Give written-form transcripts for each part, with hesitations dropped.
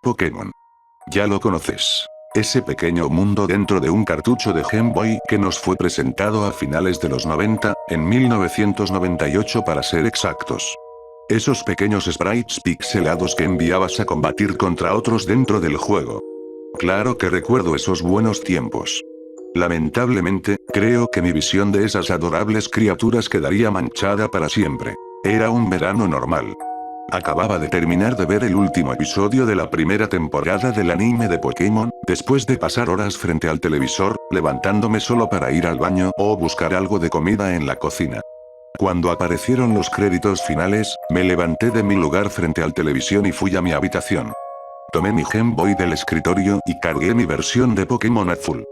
Pokémon. Ya lo conoces. Ese pequeño mundo dentro de un cartucho de Game Boy que nos fue presentado a finales de los 90, en 1998 para ser exactos. Esos pequeños sprites pixelados que enviabas a combatir contra otros dentro del juego. Claro que recuerdo esos buenos tiempos. Lamentablemente, creo que mi visión de esas adorables criaturas quedaría manchada para siempre. Era un verano normal. Acababa de terminar de ver el último episodio de la primera temporada del anime de Pokémon, después de pasar horas frente al televisor, levantándome solo para ir al baño o buscar algo de comida en la cocina. Cuando aparecieron los créditos finales, me levanté de mi lugar frente al televisión y fui a mi habitación. Tomé mi Game Boy del escritorio y cargué mi versión de Pokémon Azul.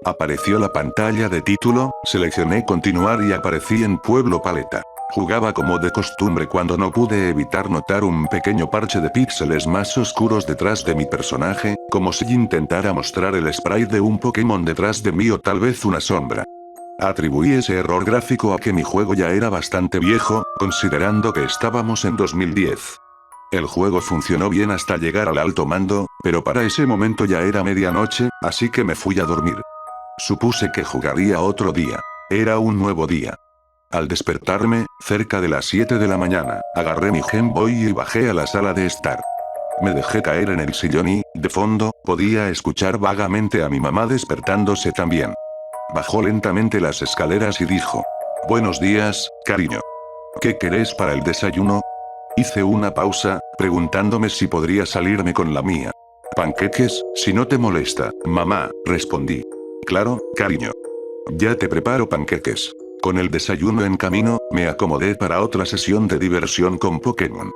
Apareció la pantalla de título, seleccioné continuar y aparecí en Pueblo Paleta. Jugaba como de costumbre cuando no pude evitar notar un pequeño parche de píxeles más oscuros detrás de mi personaje, como si intentara mostrar el sprite de un Pokémon detrás de mí o tal vez una sombra. Atribuí ese error gráfico a que mi juego ya era bastante viejo, considerando que estábamos en 2010. El juego funcionó bien hasta llegar al alto mando, pero para ese momento ya era medianoche, así que me fui a dormir. Supuse que jugaría otro día. Era un nuevo día. Al despertarme, cerca de las 7 de la mañana, agarré mi Game Boy y bajé a la sala de estar. Me dejé caer en el sillón y, de fondo, podía escuchar vagamente a mi mamá despertándose también. Bajó lentamente las escaleras y dijo: «Buenos días, cariño. ¿Qué querés para el desayuno?». Hice una pausa, preguntándome si podría salirme con la mía. «Panqueques, si no te molesta, mamá», respondí. «Claro, cariño. Ya te preparo panqueques». Con el desayuno en camino, me acomodé para otra sesión de diversión con Pokémon.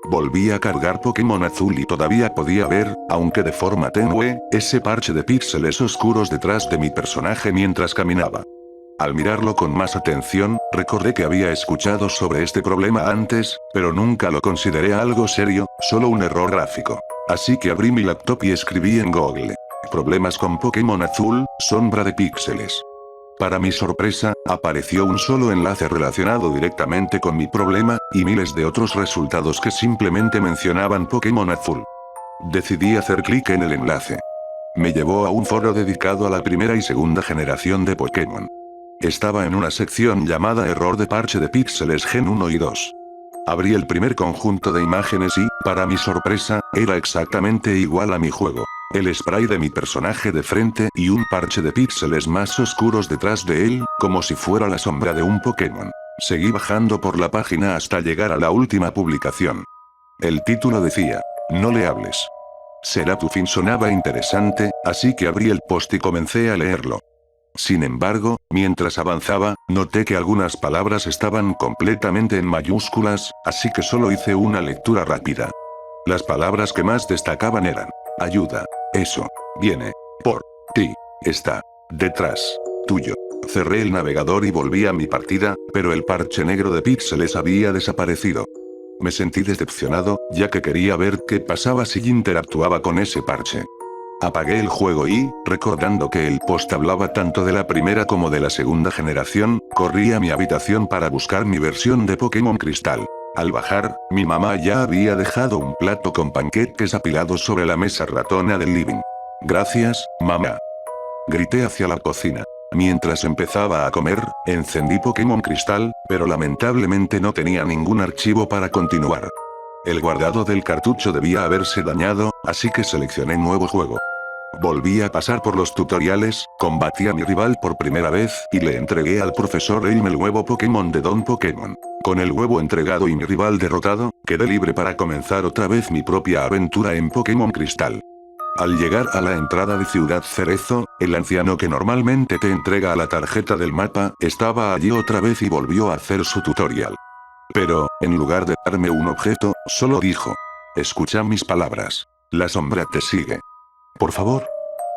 Volví a cargar Pokémon Azul y todavía podía ver, aunque de forma tenue, ese parche de píxeles oscuros detrás de mi personaje mientras caminaba. Al mirarlo con más atención, recordé que había escuchado sobre este problema antes, pero nunca lo consideré algo serio, solo un error gráfico. Así que abrí mi laptop y escribí en Google: «Problemas con Pokémon Azul, sombra de píxeles». Para mi sorpresa, apareció un solo enlace relacionado directamente con mi problema, y miles de otros resultados que simplemente mencionaban Pokémon Azul. Decidí hacer clic en el enlace. Me llevó a un foro dedicado a la primera y segunda generación de Pokémon. Estaba en una sección llamada Error de parche de píxeles Gen 1 y 2. Abrí el primer conjunto de imágenes y, para mi sorpresa, era exactamente igual a mi juego. El spray de mi personaje de frente y un parche de píxeles más oscuros detrás de él, como si fuera la sombra de un Pokémon. Seguí bajando por la página hasta llegar a la última publicación. El título decía: «No le hables. Será tu fin». Sonaba interesante, así que abrí el post y comencé a leerlo. Sin embargo, mientras avanzaba, noté que algunas palabras estaban completamente en mayúsculas, así que solo hice una lectura rápida. Las palabras que más destacaban eran: ayuda, eso, viene, por ti, está, detrás, tuyo. Cerré el navegador y volví a mi partida, pero el parche negro de píxeles había desaparecido. Me sentí decepcionado, ya que quería ver qué pasaba si interactuaba con ese parche. Apagué el juego y, recordando que el post hablaba tanto de la primera como de la segunda generación, corrí a mi habitación para buscar mi versión de Pokémon Cristal. Al bajar, mi mamá ya había dejado un plato con panqueques apilados sobre la mesa ratona del living. «Gracias, mamá», grité hacia la cocina. Mientras empezaba a comer, encendí Pokémon Cristal, pero lamentablemente no tenía ningún archivo para continuar. El guardado del cartucho debía haberse dañado, así que seleccioné nuevo juego. Volví a pasar por los tutoriales, combatí a mi rival por primera vez y le entregué al profesor Elm el huevo Pokémon de Don Pokémon. Con el huevo entregado y mi rival derrotado, quedé libre para comenzar otra vez mi propia aventura en Pokémon Cristal. Al llegar a la entrada de Ciudad Cerezo, el anciano que normalmente te entrega la tarjeta del mapa, estaba allí otra vez y volvió a hacer su tutorial. Pero, en lugar de darme un objeto, solo dijo: «Escucha mis palabras. La sombra te sigue. Por favor,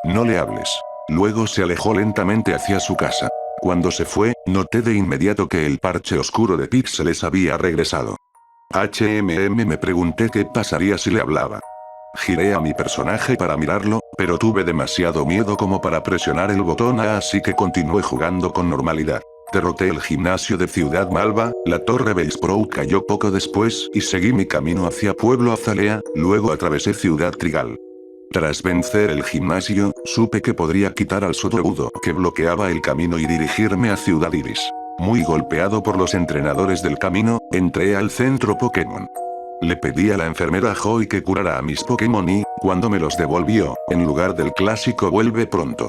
no le hables». Luego se alejó lentamente hacia su casa. Cuando se fue, noté de inmediato que el parche oscuro de píxeles había regresado. Me pregunté qué pasaría si le hablaba. Giré a mi personaje para mirarlo, pero tuve demasiado miedo como para presionar el botón A, así que continué jugando con normalidad. Derroté el gimnasio de Ciudad Malva, la torre Bellsprout cayó poco después y seguí mi camino hacia Pueblo Azalea, luego atravesé Ciudad Trigal. Tras vencer el gimnasio, supe que podría quitar al Sudowoodo que bloqueaba el camino y dirigirme a Ciudad Iris. Muy golpeado por los entrenadores del camino, entré al centro Pokémon. Le pedí a la enfermera Joy que curara a mis Pokémon y, cuando me los devolvió, en lugar del clásico "vuelve pronto",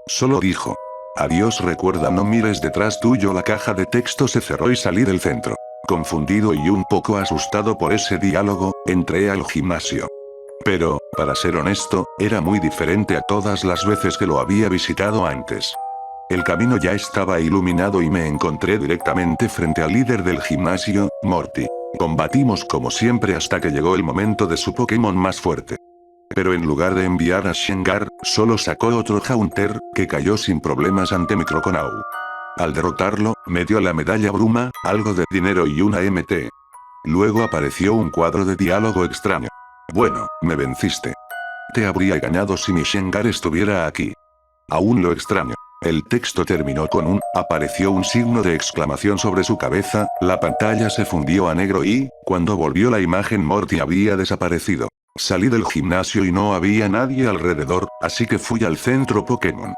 solo dijo: "Adiós, recuerda no mires detrás tuyo". La caja de texto se cerró y salí del centro. Confundido y un poco asustado por ese diálogo, entré al gimnasio. Pero, para ser honesto, era muy diferente a todas las veces que lo había visitado antes. El camino ya estaba iluminado y me encontré directamente frente al líder del gimnasio, Morty. Combatimos como siempre hasta que llegó el momento de su Pokémon más fuerte. Pero en lugar de enviar a Shengar, solo sacó otro Haunter, que cayó sin problemas ante mi Croconaw. Al derrotarlo, me dio la medalla Bruma, algo de dinero y una MT. Luego apareció un cuadro de diálogo extraño. Bueno, me venciste. Te habría ganado si mi Shengar estuviera aquí. Aún lo extraño. El texto terminó con apareció un signo de exclamación sobre su cabeza, la pantalla se fundió a negro y, cuando volvió la imagen, Morty había desaparecido. Salí del gimnasio y no había nadie alrededor, así que fui al centro Pokémon.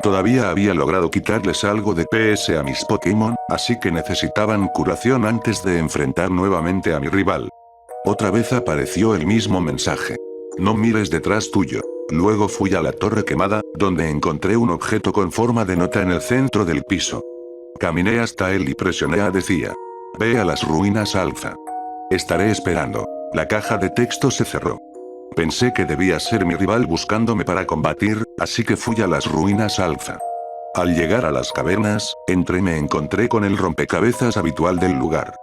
Todavía había logrado quitarles algo de PS a mis Pokémon, así que necesitaban curación antes de enfrentar nuevamente a mi rival. Otra vez apareció el mismo mensaje: no mires detrás tuyo. Luego fui a la torre quemada, donde encontré un objeto con forma de nota en el centro del piso. Caminé hasta él y presioné a decía: ve a las ruinas Alfa. Estaré esperando. La caja de texto se cerró. Pensé que debía ser mi rival buscándome para combatir, así que fui a las ruinas Alfa. Al llegar a las cavernas, entré y me encontré con el rompecabezas habitual del lugar.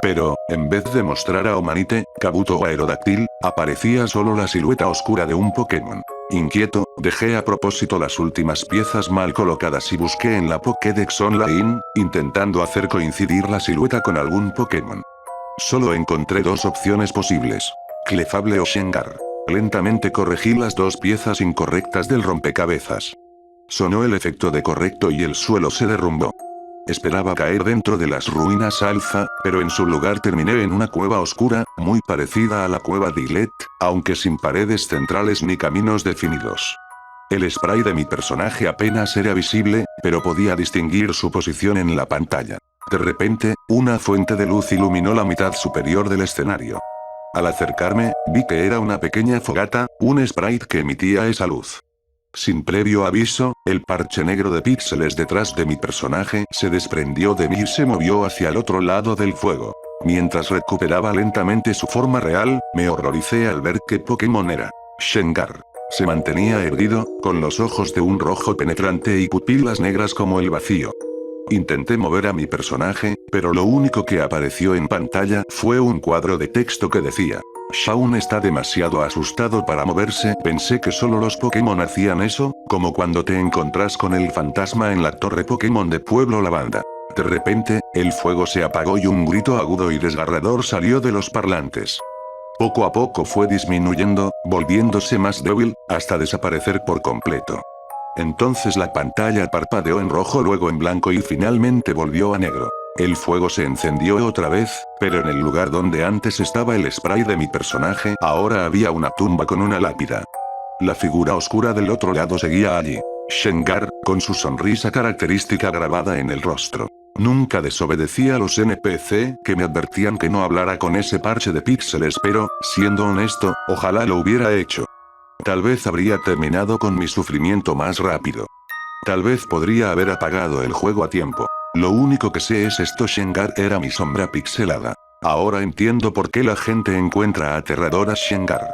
Pero, en vez de mostrar a Omanite, Kabuto o Aerodactyl, aparecía solo la silueta oscura de un Pokémon. Inquieto, dejé a propósito las últimas piezas mal colocadas y busqué en la Pokédex Online, intentando hacer coincidir la silueta con algún Pokémon. Solo encontré dos opciones posibles: Clefable o Shengar. Lentamente corregí las dos piezas incorrectas del rompecabezas. Sonó el efecto de correcto y el suelo se derrumbó. Esperaba caer dentro de las ruinas Alfa, pero en su lugar terminé en una cueva oscura, muy parecida a la cueva Diglett, aunque sin paredes centrales ni caminos definidos. El spray de mi personaje apenas era visible, pero podía distinguir su posición en la pantalla. De repente, una fuente de luz iluminó la mitad superior del escenario. Al acercarme, vi que era una pequeña fogata, un sprite que emitía esa luz. Sin previo aviso, el parche negro de píxeles detrás de mi personaje se desprendió de mí y se movió hacia el otro lado del fuego. Mientras recuperaba lentamente su forma real, me horroricé al ver qué Pokémon era. Shengar. Se mantenía erguido, con los ojos de un rojo penetrante y pupilas negras como el vacío. Intenté mover a mi personaje, pero lo único que apareció en pantalla fue un cuadro de texto que decía: Shaun está demasiado asustado para moverse. Pensé que solo los Pokémon hacían eso, como cuando te encontrás con el fantasma en la torre Pokémon de Pueblo Lavanda. De repente, el fuego se apagó y un grito agudo y desgarrador salió de los parlantes. Poco a poco fue disminuyendo, volviéndose más débil, hasta desaparecer por completo. Entonces la pantalla parpadeó en rojo, luego en blanco y finalmente volvió a negro. El fuego se encendió otra vez, pero en el lugar donde antes estaba el spray de mi personaje, ahora había una tumba con una lápida. La figura oscura del otro lado seguía allí. Shengar, con su sonrisa característica grabada en el rostro. Nunca desobedecía a los NPC, que me advertían que no hablara con ese parche de píxeles, pero, siendo honesto, ojalá lo hubiera hecho. Tal vez habría terminado con mi sufrimiento más rápido. Tal vez podría haber apagado el juego a tiempo. Lo único que sé es esto: Shengar era mi sombra pixelada. Ahora entiendo por qué la gente encuentra aterrador a Shengar.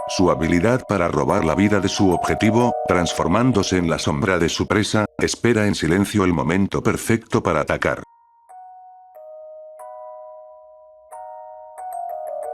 Su habilidad para robar la vida de su objetivo, transformándose en la sombra de su presa, espera en silencio el momento perfecto para atacar.